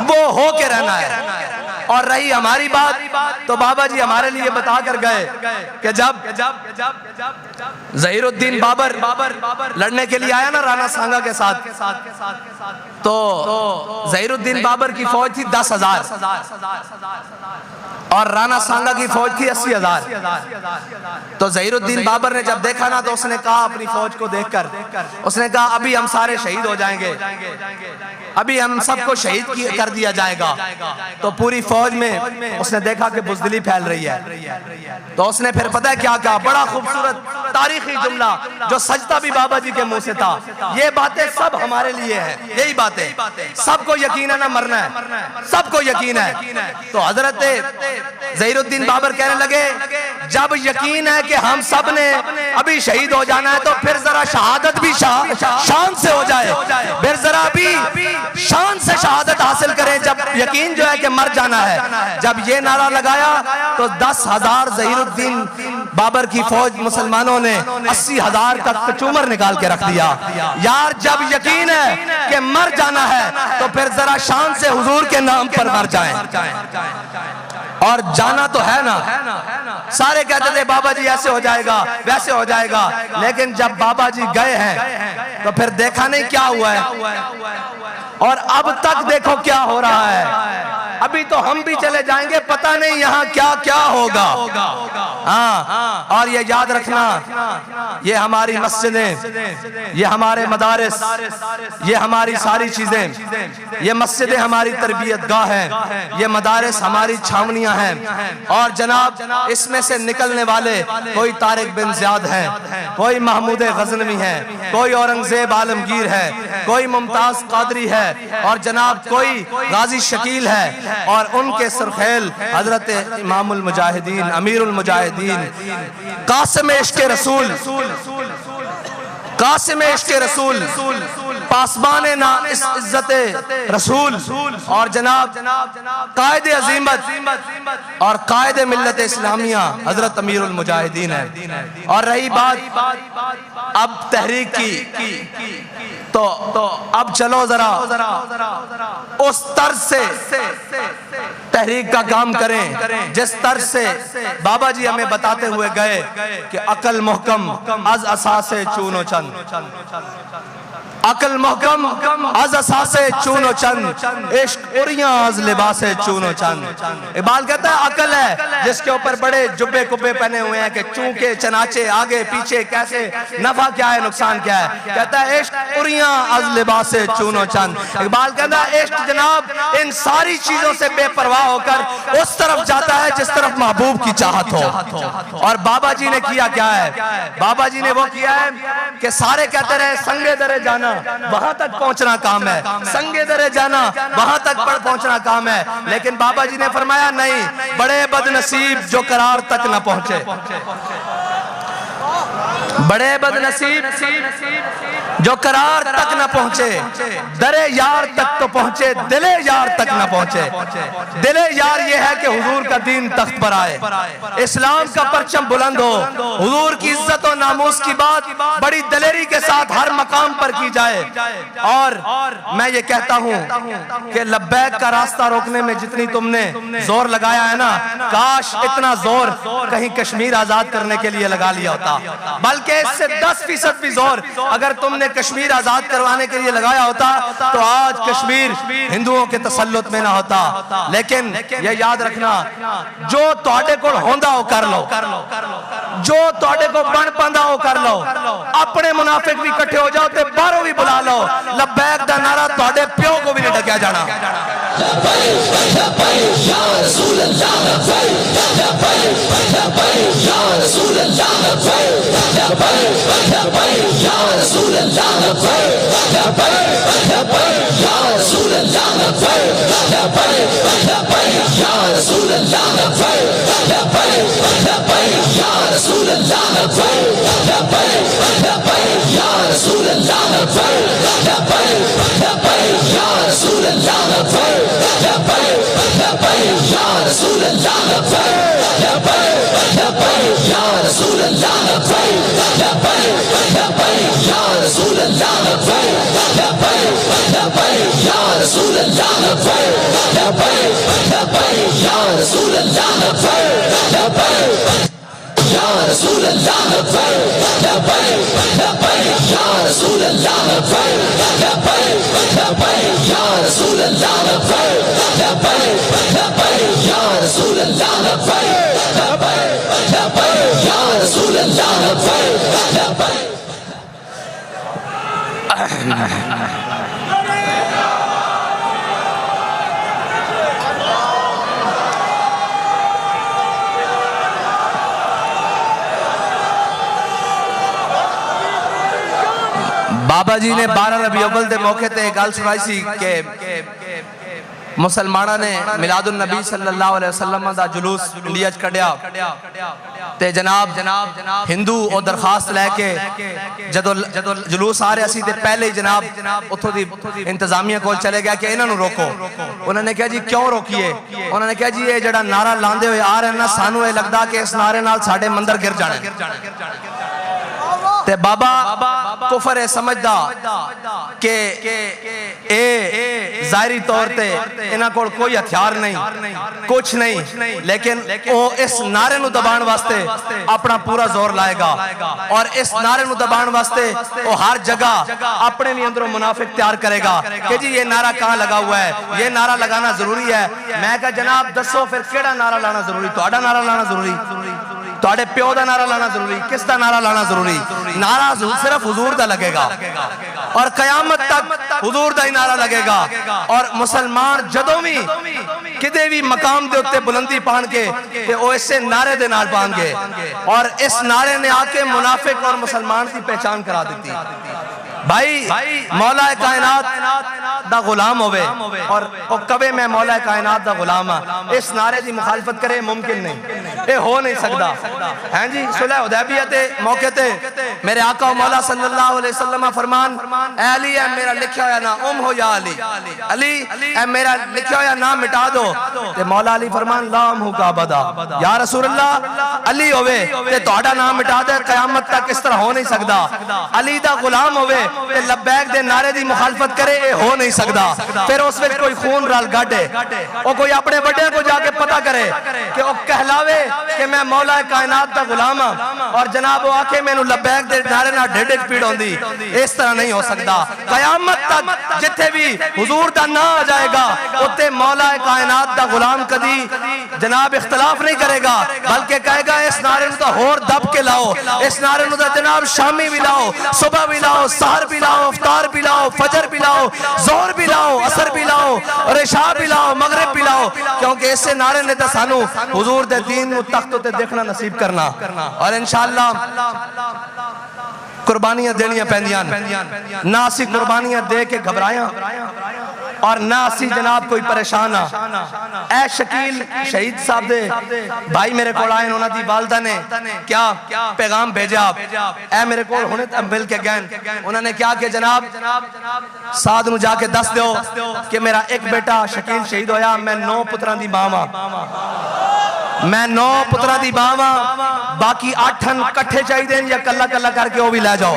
वो होके रहना है। और रही हमारी बात तो बाबा जी हमारे लिए बता कर गए कि जब ज़हीरुद्दीन बाबर लड़ने के लिए आया ना राणा सांगा के साथ, तो ज़हीरुद्दीन बाबर की फौज थी 10,000 और राणा सांगा की फौज थी 80,000। तो ज़हीरुद्दीन बाबर ने जब देखा ना तो उसने कहा अपनी फौज को देखकर, उसने कहा अभी हम सारे शहीद हो जाएंगे, अभी हम सबको शहीद कर दिया जाएगा। तो पूरी फौज में उसने देखा कि बुज़दिली फैल रही है, तो उसने फिर पता है क्या कहा? बड़ा खूबसूरत तारीखी जुमला जो सजता भी बाबा जी के मुंह से था। ये बातें सब हमारे लिए है, यही बातें सबको यकीन है ना मरना है, सबको यकीन है। तो हजरत ज़हीरुद्दीन बाबर कहने लगे जब यकीन है कि हम सब ने अभी शहीद हो जाना है तो फिर जरा शहादत भी शान से हो जाए, फिर जरा भी शान से शहादत हासिल करें जब यकीन जो है कि मर जाना है। जब ये नारा लगाया तो 10,000 ज़हीरुद्दीन बाबर की फौज मुसलमानों ने 80,000 का कचूमर निकाल के रख दिया। यार जब यकीन है कि मर जाना है तो फिर जरा शान से हुजूर के नाम पर मर जाएं। और जाना तो है ना, सारे कहते थे बाबा जी ऐसे हो जाएगा वैसे हो जाएगा, लेकिन जब बाबा जी गए हैं तो फिर देखा नहीं क्या हुआ है, और अब तक देखो क्या हो रहा है। अभी तो हम भी चले जाएंगे, पता नहीं यहाँ क्या क्या होगा। हाँ, और ये याद रखना, ये हमारी मस्जिदें, ये हमारे मदारिस, ये हमारी सारी चीजें, ये मस्जिदें हमारी तरबियत गाह हैं, ये मदारिस हमारी छावनियां हैं। और जनाब इसमें से निकलने वाले कोई तारिक बिन ज़ियाद हैं, कोई महमूद गजनवी है, कोई औरंगजेब आलमगीर है, कोई मुमताज कादरी है, और जनाब कोई गाजी शकील है, और उनके सरखेल हजरत इमामुल मुजाहिदीन अमीरुल मुजाहिदीन कासिम इश्क़े रसूल, कासिम इश्क़े रसूल, पासबान ना इज्जत रसूल, और जनाब कायदे अजीमत और कायदे मिल्लत इस्लामिया हजरत अमीरुल मुजाहिदीन है। और रही बात अब तहरीक की, तो अब चलो जरा उस तर्ज से तहरीक का काम करें जिस तर्ज से बाबा जी हमें बताते हुए गए कि अकल मुहकम अज असासे चूनो चंद, अकल महकम अज असासे चूनो चंद, इश्क उरियां अज लिबासे चूनो चंद। इकबाल कहता है अकल है जिसके ऊपर बड़े जुब्बे कुब्बे पहने हुए हैं कि चूके चनाचे आगे पीछे कैसे, नफा क्या है नुकसान क्या है। कहता है इश्क उरियां अज लिबासे चूनो चंद। इकबाल कहता है इश्क जनाब इन सारी चीजों से बेपरवाह होकर उस तरफ जाता है जिस तरफ महबूब की चाहत हो। और बाबा जी ने किया क्या है? बाबा जी ने वो किया है कि सारे कहते रहे संगे दरे जाना, वहां तक पहुंचना काम है, संगे दरे जाना वहां तक पहुंचना काम है। लेकिन बाबा जी ने फरमाया नहीं, बड़े बदनसीब जो करार तक न पहुंचे, बड़े बदनसीब जो करार तक न पहुंचे, दरे यार तक तो पहुंचे, दिले यार तक न पहुंचे। दिले यार ये है कि हुजूर का दीन तख्त पर आए, इस्लाम का परचम बुलंद हो, हुजूर की इज्जत और नामूस की बात बड़ी दलेरी के साथ हर मकाम पर की जाए। और मैं ये कहता हूं कि लब्बैक का रास्ता रोकने में जितनी तुमने जोर लगाया है ना, काश इतना जोर कहीं कश्मीर आजाद करने के लिए लगा लिया होता, बल्कि इससे 10% भी जोर अगर तुमने कश्मीर आजाद करवाने के लिए लगाया होता तो आज कश्मीर हिंदुओं के तसल्लुत में ना होता। लेकिन ये याद रखना, जो तुहाडे कोल होंदा हो कर लो, जो तुहाडे को बन पांदा हो कर लो, अपने मुनाफिक भी इकट्ठे हो जाओ ते बाहरों भी बुला लो, लब्बैक दा नारा तुहाडे प्यो को भी नहीं डकिया जाना। बाबा जी ने 12 रबी अव्वल के मौके ते गल सुनाई सी कि मुसलमाना ने मिलादुन नबी सल्लल्लाहु अलैहि वसल्लम दा जुलूस इंडिया च कढ़िया ते जनाब हिंदू और दरखास्त लैके जदों जुलूस आ रहा सी ते पहले ही जनाब उत्थों दी इंतजामिया कोल चले गया कि इन्हां नूं रोको। उन्होंने कहा जी क्यों रोकीए? उन्होंने कहा जी ये जड़ा नारा लांदे हुए आ रहे ना, सानू ये लगदा कि इस नारे नाल साडे मंदिर गिर जाने। ते बाबा कुफर है समझदा कि ए जाहिरी तौर ते इन्हां कोल कोई हथियार नहीं, कुछ नहीं, लेकिन वो इस नारे नूं दबाण वास्ते अपना पूरा जोर लाएगा और इस नारे नूं दबाण वास्ते वो हर जगह अपने भी अंदरों मुनाफिक तैयार करेगा कि जी ये नारा कहाँ लगा हुआ है, ये नारा लगाना जरूरी है। मैं कहा जनाब दसो फिर केड़ा नारा लाना जरूरी? तुहाडा नारा लाना जरूरी, तुहाडे प्यो दा नारा लाना जरूरी, किस दा नारा लाना जरूरी? नारा सिर्फ हुजूर दा लगेगा और कयामत तक हुजूर दा ही नारा लगेगा। और मुसलमान जदों भी किदे भी मकाम दे उत्ते बुलंदी पान के ते ओ इसे नारे दे नाल पाएंगे और इस नारे ने आके मुनाफिक और मुसलमान की पहचान करा दी। भाई मौला कायनात दा गुलाम होवे और कवे मैं मौला कायनात दा गुलाम हां, इस नारे की मुखालफत करे मुमकिन नहीं, ये हो नहीं सकता है जी। सुलह हुदैबिया ते मौके ते मेरे आका मौला सल्लल्लाहु अलैहि वसल्लम फरमान, ऐ अली है मेरा लिखा हुआ नाम, उम हो या अली, अली ऐ मेरा लिखा हुआ नाम मिटा दो। ते मौला अली फरमान लाम हु का बदा, या रसूल अल्लाह अली होवे ते ਤੁਹਾਡਾ नाम मिटा दे, कयामत तक इस तरह हो नहीं सकता। अली दा गुलाम होवे ते लब्बैक दे नारे दी मुखालफत करे, ये हो नहीं सकता। फिर उस विच कोई खून रल गाड़े, ओ कोई अपने बड़े को जाके पता करे कि ओ कहलावे कि मैं मौला कायनात दा गुलाम हां और जनाब वो आखे मैनू लब्बैक दे नारे नाल ढिड च पीड़ होंदी, इस तरह नहीं हो सकता। कयामत तक जिथे भी हुजूर दा नाम आ जाएगा उत्ते मौला कायनात दा गुलाम कदी जनाब इख्तलाफ नहीं करेगा, बल्कि कहेगा इस नारे नूं तां होर दब के लाओ, इस नारे नूं तां जनाब शामी भी लाओ, सुबह भी लाओ, सहर भी लाओ, इफ्तार भी लाओ, फजर भी लाओ, जोहर भी लाओ, असर भी लाओ और इशा भी लाओ, मगरिब भी लाओ, क्योंकि इसे नारे ने तां सानू हुजूर दे दीन नूं तख्त ते देखना नसीब करना। और इंशाअल्लाह कुर्बानियां देनियां पैंदियां ना असी कुर्बानियां दे के घबराया और ना असी जनाब कोई परेशान आ। ए शकील शहीद साहब दे भाई मेरे को आए, उन्होंने दी वालदा ने क्या पैगाम भेजा, ए मेरे को हुणे मिल के गए। उन्होंने क्या कि जनाब साद नू जाके दस दो कि मेरा एक बेटा शकील शहीद होया, मैं 9 पुत्रां दी मां वां, मैं 9 पुत्रां दी मां वां, बाकी 8 कट्ठे चाहिए या कला कला करके वो भी ले जाओ।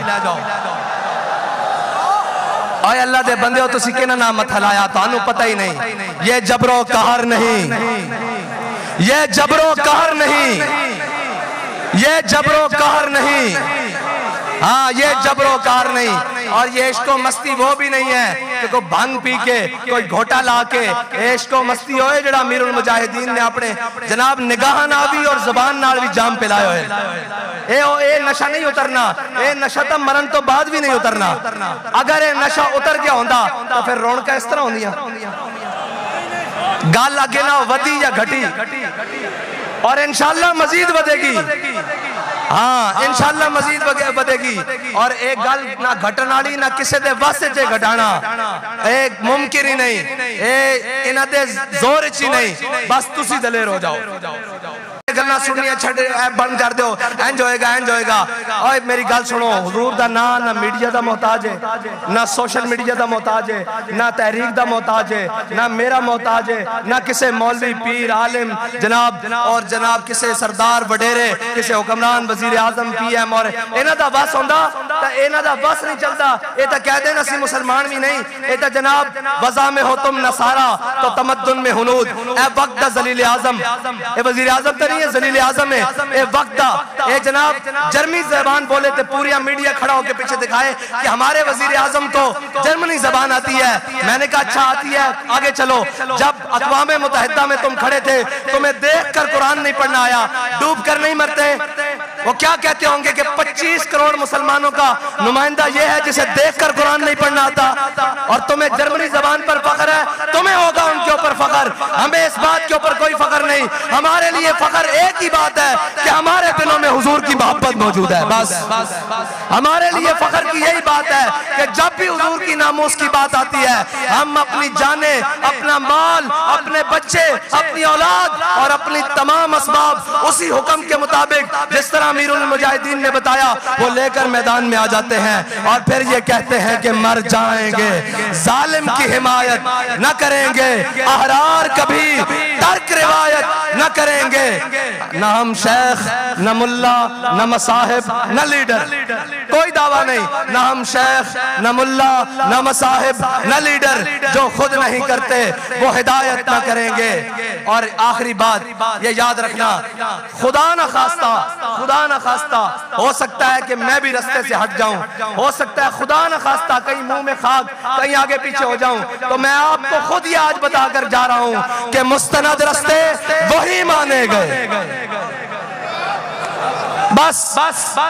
आए अल्लाह दे बंदे हो, तुसी किहना नाम मथा लाया, तानू पता ही नहीं। ये जबरो कहर नहीं, ये जबरो कहर नहीं, ये जबरो कहर नहीं, हाँ ये जबरो कहर नहीं। और ये इश्को मस्ती वो भी नहीं है कि कोई भंग पी के कोई घोटा ला के इश्को मस्ती होए जड़ा अमीरुल मुजाहिदीन ने अपने जनाब निगाह नाल भी और जुबान नाल भी जाम पिलाए होए। ए नशा नहीं उतरना, ए नशा तो मरण तो बाद भी नहीं उतरना। अगर ये नशा उतर गया होंदा तो फिर रौनक इस तरह होंदियां, गल अगे ना वधी या घटी, और इंशाअल्लाह मजीद बढ़ेगी। हाँ इंशाअल्लाह मजीद बढ़ेगी। और एक गल ना घटन वाली ना किसी दे वस च घटाना एक मुमकिन ही नहीं, ए इन्हां दे जोर च ही नहीं, बस तुसी दलेर हो जाओ। गल्लां सुनिया छड़ बंद कर दो, इंज होएगा इंज होएगा। ओए मेरी गल सुनो, हुजूर दा ना ना मीडिया दा मोहताज है, ना सोशल मीडिया दा मोहताज है, ना तहरीक दा मोहताज है, ना मेरा मोहताज है, ना किसी मौलवी पीर आलिम जनाब और जनाब किसी सरदार वडेरे, किसी हुक्मरान वजीर आजम पीएम और इन्हां दा बस होंदा तां इन्हां दा बस नहीं चलदा। ये तां कह देन असीं मुसलमान भी नहीं, ये तां जनाब वज़ा में हो तुम नसारा तो तमद्दुन में हुनूद। ए वक्त दा जलील आजम, ए वजीर आजम तो नहीं है, जलील आजम है। ए वक्त दा ए जनाब जर्मनी ज़बान बोले तो पूरी मीडिया खड़ा होकर पीछे दिखाए कि हमारे वजीर आजम को जर्मनी ज़बान आती है। मैंने कहा अच्छा आती है, आगे चलो। जब अक़वाम मुत्तहिदा में तुम खड़े थे, तुम्हें देख कर कुरान नहीं पढ़ना आया, डूब कर नहीं मरते। वो क्या कहते होंगे कि 25 करोड़ मुसलमानों का नुमाइंदा ये है जिसे देख कर कुरान नहीं पढ़ना आता, और तुम्हें जर्मनी ज़बान पर फख्र है, तुम्हें होगा उनके ऊपर फख्र, हमें इस बात के ऊपर कोई फख्र नहीं। हमारे लिए फख्र एक ही बात है कि हमारे दिलों में हुजूर की मोहब्बत मौजूद है। बस हमारे लिए फख्र की यही बात है कि जब भी हुजूर की नामूस की बात आती है, हम अपनी जाने, अपना माल, अपने बच्चे, अपनी औलाद और अपनी तमाम असबाब उसी हुक्म के मुताबिक जिस तरह अमीरुल मुजाहिदीन ने बताया वो लेकर मैदान में आ जाते हैं। और फिर ये कहते हैं कि मर जाएंगे, जालिम की हिमायत न करेंगे, अहरार कभी तर्क रिवायत न करेंगे। न हम शेख, न मुल्ला, न मसाहिब, न लीडर, कोई दावा नहीं। न हम शेख, न मुल्ला, न मसाहिब, न लीडर, जो खुद नहीं करते वो हिदायत न करेंगे। और आखिरी बात ये याद रखना, खुदा न खास्ता, खुदा न खास्ता हो सकता है कि मैं भी रास्ते से हट जाऊं, हो सकता है खुदा न खास्ता कहीं मुंह में खाक, कहीं आगे पीछे हो जाऊं, तो मैं आपको खुद ही आज बताकर जा रहा हूं कि मुस्तनद रास्ते वही माने गए। बस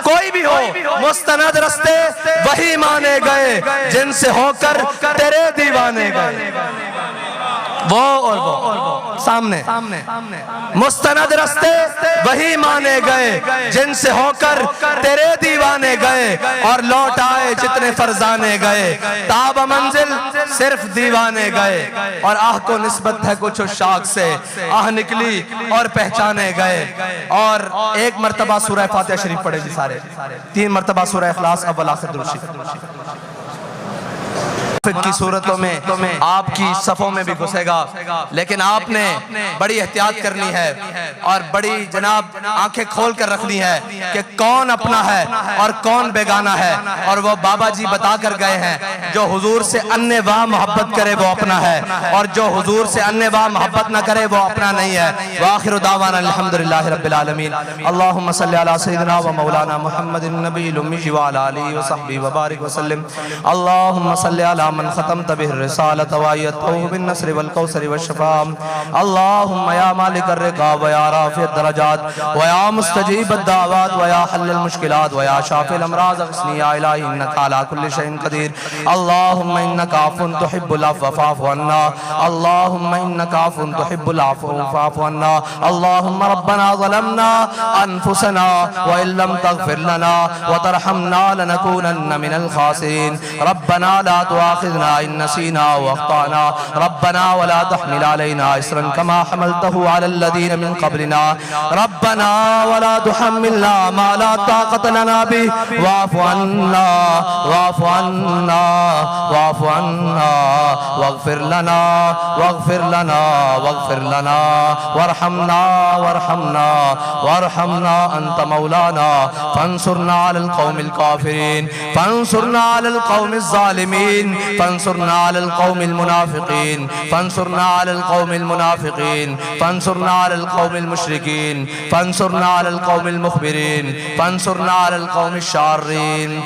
कोई भी हो, मुस्तनद रास्ते वही माने गए जिनसे होकर तेरे दीवाने गए। वो और वो सामने मुस्तनद रास्ते वही माने गए जिनसे होकर तेरे दीवाने गए, और लौट आए जितने फरजाने गए, ताब मंजिल सिर्फ दीवाने गए। और आह को निस्बत है कुछ उस शाख से, आह निकली और पहचाने गए। और एक मर्तबा सूरह फातिहा शरीफ पढ़े जी सारे, 3 मर्तबा सूरह इखलास अव्वल आखिर दुरूद शरीफ की सूरतों में आपकी सफों में भी घुसेगा, लेकिन आपने बड़ी एहतियात करनी है और बड़ी जनाब आंखें खोल कर रखनी है कि कौन अपना है और कौन बेगाना है। और वो बाबा जी बता कर गए हैं, जो हुजूर से अन्य वाह मोहब्बत करे वो अपना है, और जो हुजूर से अन्य वाह मोहब्बत न करे वो अपना नहीं है। व आखिरु दावाना अल्हम्दुलिल्लाहि रब्बिल आलमीन। अल्लाहुम्मा सल्लि अला सय्यिदिना व मौलाना मुहम्मदिन नबिय्यिल उम्मी व अला आलिहि व सहबिहि व बारिक व सल्लिम। अल्लाहुम्मा सल्लि अला मन खतमत बिहि रिसालत व अय्यदतहु बिन नस्र वल कौसर व शफा। अल्लाहुम्मा या मालिक अर्रिक़ाब व या राफ़िअद दरजात व या मुस्तजीब अद-दावात व या हल्लल मुश्किलात व या शाफ़िल अमराज़ अग़्सिनी या इलाही इन्नका अला कुल्लि शैइन क़दीर। अल्लाहुम्मा इन्नका अफ़्वुन तुहिब्बुल अफ़्व फ़अफ़ु अन्ना। अल्लाहुम्मा इन्नका अफ़्वुन तुहिब्बुल अफ़्व फ़अफ़ु अन्ना। अल्लाहुम्मा रब्बना ज़लमना अनफुसना व इल्लम तग़फ़िर लना व तरहमना लनकूनन्न मिनल ख़ासिरीन। रब्बना ला तुआख़िज़ना इन नसीना व अख़्ताना। रब्बना व ला तहमिल अलैना इसरन कमा हमलतहु अलल लज़ीना मिन क़ब्लिना। रब्बना व ला तुहम्मिलना मा ला ताक़त लना बिहि वाफ़ु अन्ना वाफ़ु अन्ना वाफ़ु अन्ना वग़फ़िर लना वग़फ़िर लना वग़फ़िर लना वरहमना वरहमना वरहमना अंत मौलाना फंसुरना अलल क़ौमिल काफ़िरीन फंसुरना अलल क़ौमिज़ ज़ालिमीन फंसुरना अलल क़ौमिल मुनाफ़िक़ीन फंसुरना अलल क़ौमिल मुनाफ़िक़ीन फंसुरना अलल क़ौमिल मुशरिकीन फंसुरना अलल क़ौमिल मुख़बिरीन फंसुरना अलल क़ौमिश शार्रीन।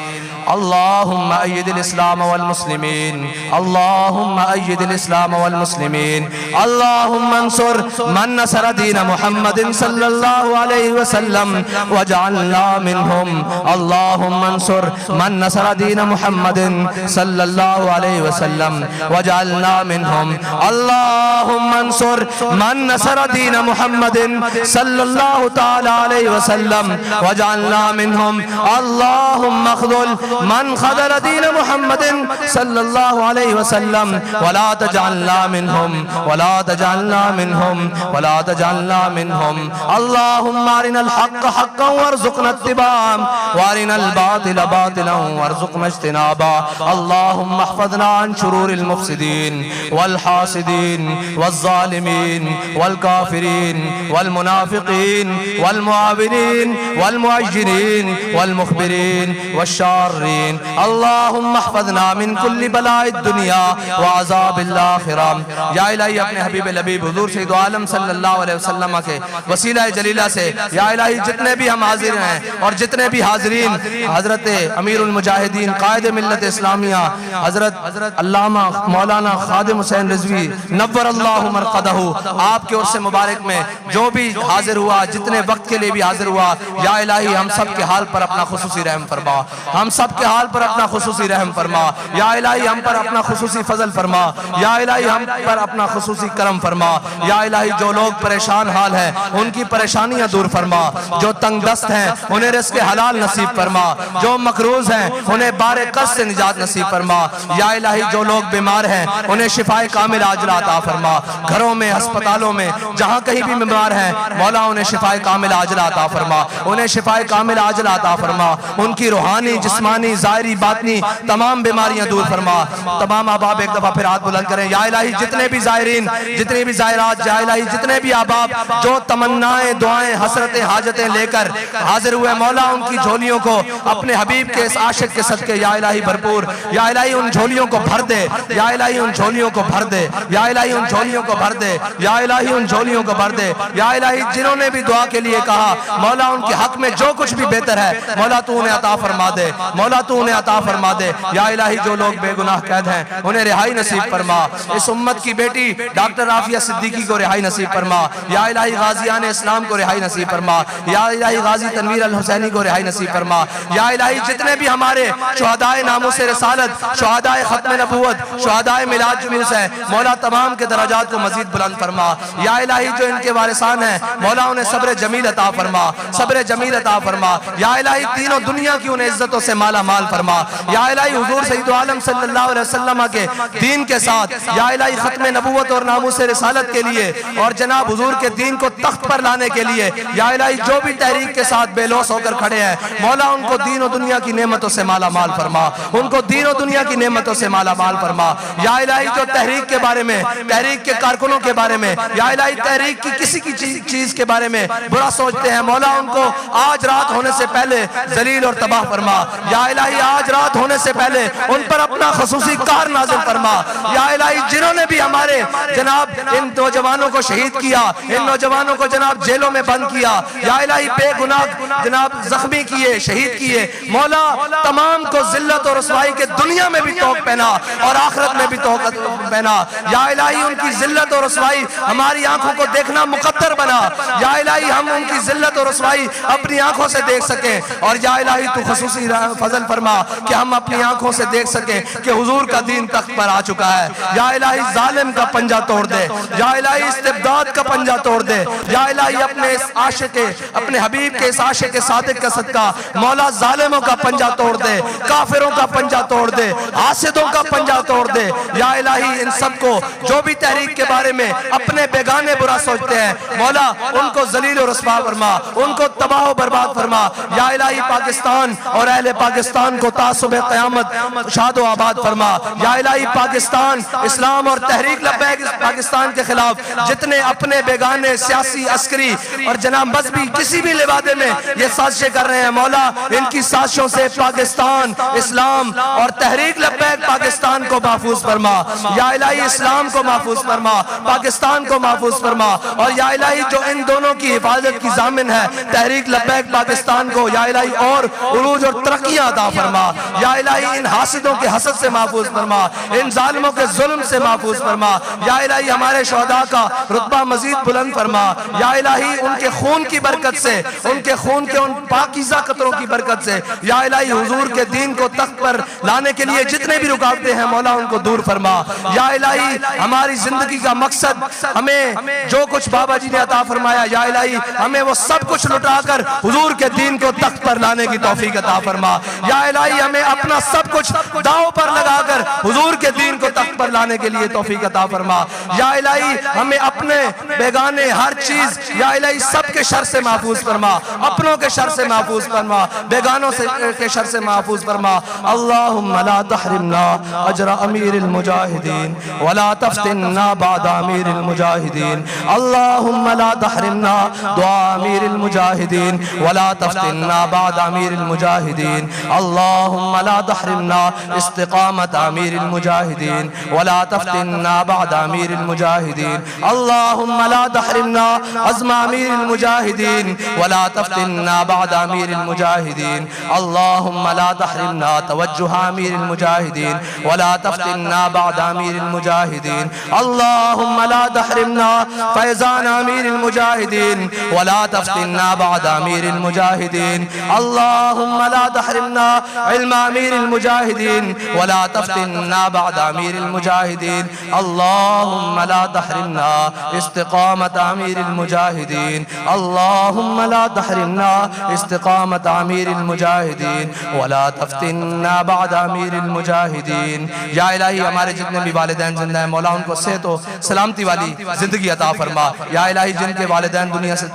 अल्लाहुम्मा अय्यिदिल इस्लाम वल मुस्लिमीन अल्लाहुम्मा अय्यिदिल इस्लाम वल मुस्लिमीन अल्लाहुम्मा अंसुर मन नसर दीन मुहम्मदिन सल्लल्लाहु अलैहि वसल्लम वजअलना मिनहुम। अल्लाहुम्मा अंसुर मन नसर दीन मुहम्मदिन सल्लल्लाहु अलैहि वसल्लम वजअलना मिनहुम। अल्लाहुम्मा अंसुर मन नसर दीन मुहम्मदिन सल्लल्लाहु तआला अलैहि वसल्लम वजअलना मिनहुम। अल्लाहुम्मा ख़ज़ुल मन ख़ज़ल दीन मुहम्मदिन सल्लल्लाहु अलैहि वसल्लम वला तजअलना मिनहुम वला तजअलना मिनहुम वला तजअलना मिनहुम। अल्लाहुम्मा अरिनल हक़्क़ हक़्क़न वरज़ुक़ना इत्तिबाअह व अरिनल बातिल बातिलन वरज़ुक़ना इज्तिनाबा। अल्लाहुम्मा अहफ़ज़ना अन शुरूरिल मुफ़्सिदीन वल हासिदीन वज़्ज़ालिमीन वल काफ़िरीन वल मुनाफ़िक़ीन वल मुआविनीन वल मुअय्यिरीन वल मुख़बिरीन वश्शार्रीन। अल्लाहुम्मा अहफ़ज़ना मिन कुल्लि बलाइद दुनिया व अज़ाबिल आखिरा। या इलाही अपने हबीब लबीब हुज़ूर सय्यिद आलम सल्लल्लाहु अलैहि वसल्लम के वसीला जलीला से या इलाही जितने भी हम हाजिर हैं और जितने भी हाजिरीन हज़रत अमीरुल मुजाहिदीन कायद मिल्लत इस्लामिया हज़रत अल्लामा मौलाना खादिम हुसैन रिज़वी नव्वरल्लाहु मरक़दहु आपके उर्स मुबारक में जो भी हाजिर हुआ जितने वक्त के लिए भी हाजिर हुआ या इलाही हम सब के हाल पर अपना खुसूसी रहम फरमा। हम सब के हाल पर अपना खुसूसी रहम फरमा। या इलाही हम पर अपना खुसूसी फजल फरमा। या इलाही हम पर अपना खुसूसी करम फरमा। या इलाही जो लोग परेशान हाल हैं उनकी परेशानियां दूर फरमा। जो तंग दस्त हैं उन्हें रिज़्क़ हलाल नसीब फरमा। जो मकरूज हैं उन्हें बारे कष्ट से निजात नसीब फरमा। या इलाही जो लोग बीमार हैं उन्हें शिफाए कामिल आजिला अता फरमा। घरों में अस्पतालों में जहाँ कहीं भी बीमार हैं मौला उन्हें शिफाए कामिल आजिला अता फरमा। उन्हें शिफाए कामिल आजिला अता फरमा। उनकी रूहानी जिस्मानी ज़ाहिरी बातनी तमाम बीमारियां दूर फरमा। तमाम अहबाब एक दफा फिर हाथ बुलंद करें। या इलाही जितने भी ज़ाहिरीन जितने भी ज़ाहिरात या इलाही जितने भी अहबाब जो तमन्नाएं दुआएं हसरतें हाजतें लेकर हाजिर हुए मौला उनकी झोलियों को अपने हबीब के इस आशिक के सदके या इलाही भरपूर या इलाही उन झोलियों को भर दे। या इलाही उन झोलियों को भर दे। या इलाही उन झोलियों को भर दे। या इलाही उन झोलियों को भर दे। या इलाही जिन्होंने भी दुआ के लिए कहा मौला उनके हक में जो कुछ भी बेहतर है मौला तू उन्हें अता फरमा दे। मौला तू उन्हें अता फरमा दे। या इलाही जो लोग बेगुनाह कैद हैं उन्हें रिहाई नसीब फरमा। इस उम्मत की बेटी डॉक्टर राफिया सिद्दीकी को रिहाई नसीब फरमा। या इलाही गाजियान इस्लाम को रिहाई नसीब फरमा। या इलाही गाजी तनवीर अल हुसैनी को रिहाई नसीब फरमा। या इलाही जितने भी हमारे शुहदाए नामूस रिसालत शुहदाए खत्म नबूवत शुहदाए मिलाद जुलूस है मौला तमाम के दराजात को मजीद बुलंद फरमा। या इलाही जो इनके वारिसान हैं मौला उन्हें सब्र जमील अता फरमा। सब्र जमील अता फरमा। या इलाही तीनों दुनिया की उन्हें इज्जतों से माला माल फरमा। या इलाही हुजूर सय्यिद आलम सल्लल्लाहु अलैहि वसल्लम के दीन के साथ या इलाही खत्म नबूवत और नामूस रिसालत के लिए और जनाब हुजूर के दीन को तख्त पर लाने के लिए या इलाही जो भी तहरीक के साथ बेलौस होकर खड़े हैं मौला उनको दीन और दुनिया की नेमतों से माला माल फरमा। उनको दीन और दुनिया की नेमतों से माला माल फरमा। या इलाही जो तहरीक के बारे में तहरीक के कारकुनों के बारे में या इलाही तहरीक की किसी की चीज के बारे में बुरा सोचते हैं मौला उनको आज रात होने से पहले जलील और तबाह फरमा। या इलाही आज रात होने से पहले उन पर अपना खुसूसी कार नाज़िल फरमा। या इलाही जिन्होंने भी हमारे जनाब इन नौजवानों को शहीद किया, इन नौजवानों को जनाब जेलों में बंद किया, या इलाही बेगुनाह जनाब जख्मी किए, शहीद किए, मौला तमाम को जिल्लत और रसवाई के दुनिया में भी तौक पहना और आखिरत में भी तौक पहना। या इलाही उनकी जिल्लत और रसवाई हमारी आंखों को देखना मुकद्दर बना। या इलाही हम उनकी जिल्लत और रसवाई अपनी आंखों से देख सकें, और या इलाही तू खुसूसी फजल फरमा कि हम अपनी आंखों से देख सकें कि हुजूर का दीन तख्त पर आ चुका है। या इलाही जालिम का पंजा तोड़ दे, या इलाही इस्तिबदाद का पंजा तोड़ दे। या इलाही अपने इस आशिक़े, अपने हबीब के इस आशिक़े सादिक का सदका मौला जालिमों का पंजा तोड़ दे, काफिरों का पंजा तोड़ दे, हासिदों का पंजा तोड़ दे। या इलाही इन सबको जो भी तहरीक के बारे में अपने बेगाने बुरा सोचते हैं मौला उनको जलील और रस्वा फरमा, उनको तबाह और बर्बाद फरमा। या इलाही पाकिस्तान और अहले पाकिस्तान को तासुब क़यामत शादो आबाद फरमा। या इलाही पाकिस्तान इस्लाम और तहरीक लब्बैक पाकिस्तान के खिलाफ जितने अपने बेगाने सियासी अस्करी और जनाब मजहबी किसी भी लिबादे में ये साजिशें कर रहे हैं मौला इनकी साजिशों से पाकिस्तान इस्लाम और तहरीक लब्बैक पाकिस्तान को महफूज फरमा। या इलाही इस्लाम को महफूज फरमा, पाकिस्तान को महफूज फरमा। और या इलाही जो इन दोनों की हिफाजत की जामिन है तहरीक लब्बैक पाकिस्तान को या इलाही और उरूज और तरक्कियां अता फरमा। या इलाही इन हासिदों के हसद से महफूज फरमा, इन जालिमों के जुल्म से महफूज फरमा। या इलाही हमारे शहदा का रुतबा मजीद बुलंद फरमा। या इलाही उनके खून की बरकत से, उनके खून के उन पाकीज़ा कतरों की बरकत से या इलाही हुजूर के दीन को तख्त पर लाने के लिए जितने भी रुकावटें हैं मौला उनको दूर फरमा। या इलाही हमारी जिंदगी का मकसद हमें जो कुछ बाबा जी ने अता फरमाया या इलाही हमें वो सब कुछ लुटाकर हुजूर के दीन को तख्त पर लाने की तौफीक अता फरमा। या इलाही हमें अपना सब कुछ दांव पर लगाकर हुजूर के दीन को तख्त पर लाने के लिए तौफीक अता फरमा। या इलाही हमें अपने बेगाने हर चीज या इलाही सब के शर से महफूज फरमा, अपनों के शर से महफूज फरमा, बेगानों से के शर से महफूज फरमा। अल्लाहुम्मा ला तहरिमना अजर अमीरिल मुजाहिदीन वला तफ्तिनना बाद अमीरिल मुजाहिदीन। अल्लाहुम्मा ला तहरिमना दुआ अमीरिल मुजाहिदीन वला तफ्तिनना बाद अमीरिल मुजाहिदीन। अल्लाहुम्मा ला तहरिमना इस्तिकामत अमीरिल मुजाहिदीन वला तफ्तिनना बाद अमीरिल मुजाहिदीन। अल्लाहुम्मा ला तहरिमना अज़्म अमीरिल मुजाहिदीन वला तफ्तिनना बाद अमीरिल मुजाहिदीन। अल्लाहुम्मा ला तहरिमना तवज्जुह अमीरिल मुजाहिदीन वला तफ्तिनना बाद अमीरिल मुजाहिदीन। अल्लाहुम्मा ला तहरिमना फैज़ान अमीरिल मुजाहिदीन वला तफ्तिनना बाद अमीरिल मुजाहिदीन। अल्लाहुम्मा ला तहरिमना इल्म अमीरिल मुजाहिदीन वला तफ्तिनना बाद अमीरिल मुजाहिदीन। अल्लाहुम्मा ला तहरिमना इस्तिकामत अमीरिल मुजाहिदीन। अल्लाहुम्मा ला तहरिमना इस्तिकामत अमीरिल मुजाहिदीन वला तफ्तिनना बाद अमीरिल मुजाहिदीन। या इलाही हमारे जितने भी वालिदैन जिंदा हैं मौला उनको सेहत और सलामती वाली जिंदगी अता फरमा। या इलाही जिनके वालिदैन दुनिया से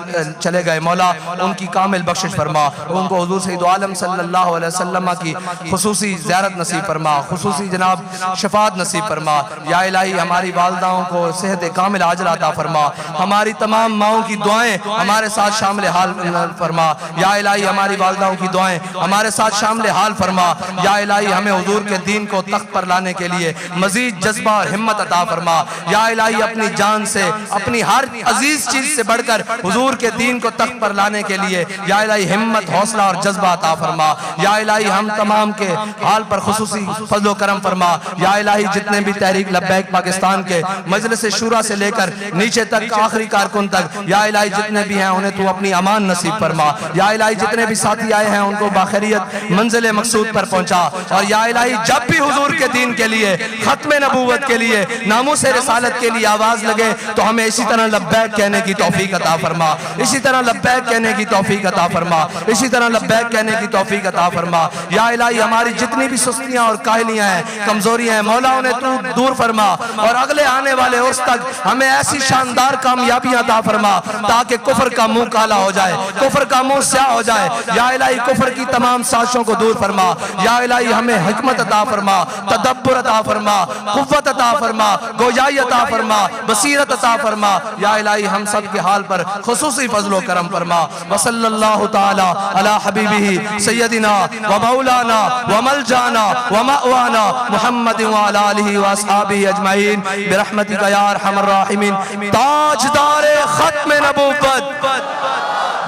चले गए मौला उनकी कामिल बख्शिश फरमा, उनको हुजूर सैयद आलम सल्लल्लाहु अलैहि वसल्लम की खुसूसी ज़ियारत नसीब फरमा, खुसूसी जनाब शफात नसीब फरमा। या इलाही हमारी वालिदाओं को सेहत कामिल आजिल अता फरमा, हमारी तमाम माओं की दुआएं हमारे साथ शामिल हाल फरमा। या इलाही हमारी वालिदाओं की दुआएं हमारे साथ शामिल हाल फरमा। या इलाही हमें हुजूर के दीन को तख्त पर लाने के लिए मजीद जज्बा और हिम्मत अता फरमा। या इलाही अपनी जान से, अपनी हर अजीज चीज से बढ़कर हुजूर के दीन को तख्त पर लाने के लिए या इलाही हिम्मत, हौसला और जज्बा अता फरमा। या इलाही हम तमाम के हाल पर खुसूसी फजल करम फरमा। या इलाही जितने भी तहरीक लब्बैक पाकिस्तान के मजलिस शूरा से लेकर नीचे तक आखिरी कारकुन तक या इलाही जितने भी हैं उन्हें तू अपनी अमान नसीब फरमा। या इलाही जितने भी साथी आए हैं उनको बाखैरियत मंजिल मकसूद पर पहुंचा। और या इलाही जब भी हुजूर के दीन के लिए, खत्म नबूवत के लिए, नामूस रिसालत के लिए आवाज लगे तो हमें इसी तरह लब्बैक कहने की तौफीक अता फरमा, इसी तरह लब्बैक कहने की तौफीक अता फरमा, इसी तरह लब्बैक कहने की तौफीक अता फरमा। या इलाही हमारी जितनी भी सुस्तियां और काहलियां हैं, कमजोरियां हैं मौला उन्हें तू दूर फरमा और अगले आने वाले उर्स तक हमें ऐसी शानदार कामयाबियां अता फरमा ताकि कुफर का मुंह काला हो जाए, कुफर का मुंह स्याह हो जाए। या इलाही कुफर की तमाम साजिशों को दूर फरमा। या इलाही हमें हिकमत अता फरमा, तदब्बुर अता फरमा, कुव्वत अता फरमा, गोयाई अता फरमा, बसीरत अता फरमा। या इलाही हम सब के हाल पर खुसूसी फजलो करम फरमा। वसल्लल्लाहु ताला अला हबीबिही सय्यदिना व मौलाना व मलजाना व मअवाना मुहम्मद व अला आलिहि व अस्हाबिही अजमईन बिरहमतिका या अरहमर राहिमीन। ताजदारे खत्म नबुव्वत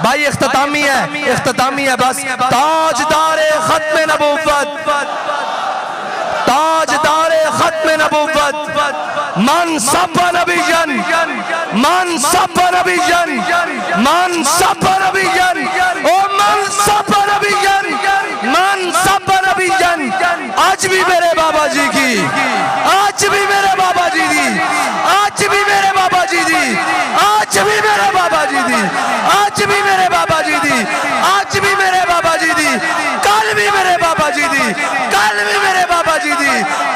भाई इख्तितामी है बस। ताजदारे खत्म नबुव्वत, ताजदारे खत्म नबुव्वत, मन सब नबीजन, मन सब नबीजन, मन सब नबीजन, ओ मन सब नबीजन, मन सब नबीजन। आज भी मेरे बाबा जी की, आज भी मेरे बाबा जी दी, आज भी मेरे बाबा जी दी, आज भी मेरे बाबा जी दी, आज भी मेरे बाबा जी दी, आज भी मेरे बाबा जी दी, कल भी मेरे बाबा जी दी, कल भी मेरे बाबा जी दी,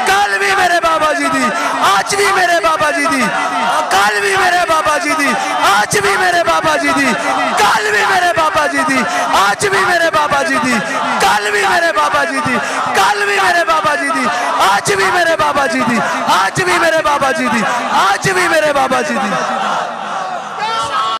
कल भी मेरे बाबा जी दी, आज भी मेरे बाबा जी दी, कल भी मेरे बाबा जी दी, आज भी मेरे बाबा जी दी, कल भी मेरे बाबा जी दी, आज भी मेरे बाबा जी दी, कल भी मेरे बाबा जी दी, कल भी मेरे बाबा जी दी, आज भी मेरे बाबा जी दी, आज भी मेरे बाबा जी दी, आज भी मेरे बाबा जी दी।